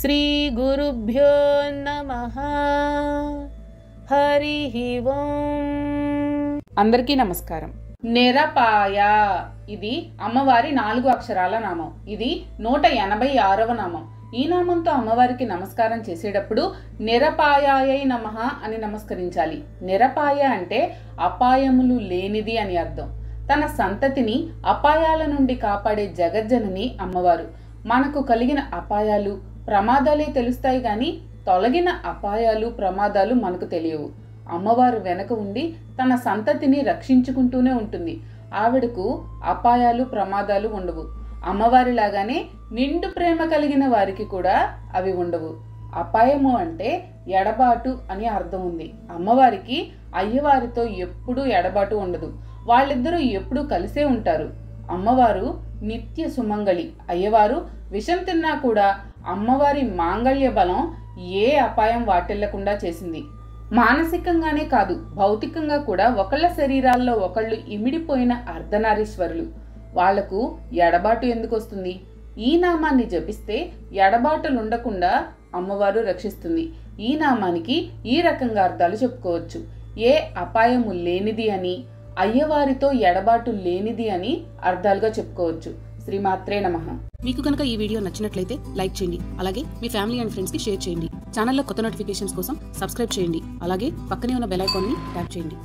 శ్రీ గురుభ్యో నమః. హరి ఓం. అందరికీ నమస్కారం. నిరపాయ ఇది అమ్మవారి 4 అక్షరాల నామం. ఇది 186వ నామం. ఈ నామంతో అమ్మవారికి నమస్కారం చేసేటప్పుడు నిరపాయాయై నమః అని నమస్కరించాలి. నిరపాయ అంటే అపాయములు లేనిది అని అర్థం. తన సంతతిని అపాయాల నుండి కాపాడే జగజ్జనని అమ్మవారు. మనకు కలిగిన అపాయాలు ప్రమాదాలే తెలుస్తాయి గాని తొలగిన అపాయాలు ప్రమాదాలు మనకు తెలియవు. అమ్మవారు వెనక ఉండి తన సంతతిని రక్షించుకుంటూనే ఉంటుంది. ఆవిడకు అపాయాలు ప్రమాదాలు ఉండవు. అమ్మవారిలాగానే నిండు ప్రేమ కలిగిన వారికి కూడా అవి ఉండవు. అపాయము అంటే ఎడబాటు అని అర్థం ఉంది. అమ్మవారికి అయ్యవారితో ఎప్పుడూ ఎడబాటు ఉండదు. వాళ్ళిద్దరూ ఎప్పుడూ కలిసే ఉంటారు. అమ్మవారు నిత్య సుమంగళి. అయ్యవారు విషం తిన్నా కూడా అమ్మవారి మాంగళ్య బలం ఏ అపాయం వాటిల్లకుండా చేసింది. మానసికంగానే కాదు, భౌతికంగా కూడా ఒకళ్ళ శరీరాల్లో ఒకళ్ళు ఇమిడిపోయిన అర్ధనారీశ్వరులు. వాళ్లకు ఎడబాటు ఎందుకు వస్తుంది? ఈ నామాన్ని జపిస్తే ఎడబాటులు ఉండకుండా అమ్మవారు రక్షిస్తుంది. ఈ నామానికి ఈ రకంగా అర్థాలు చెప్పుకోవచ్చు. ఏ అపాయము లేనిది అని, అయ్యవారితో ఎడబాటు లేనిది అని అర్థాలుగా చెప్పుకోవచ్చు. శ్రీమాత్రే నమః. మీకు కనుక ఈ వీడియో నచ్చినట్లయితే లైక్ చేయండి. అలాగే మీ ఫ్యామిలీ అండ్ ఫ్రెండ్స్ కి షేర్ చేయండి. ఛానల్లో కొత్త నోటిఫికేషన్స్ కోసం సబ్స్క్రైబ్ చేయండి. అలాగే పక్కనే ఉన్న బెల్ ఐకాన్ ని ట్యాప్ చేయండి.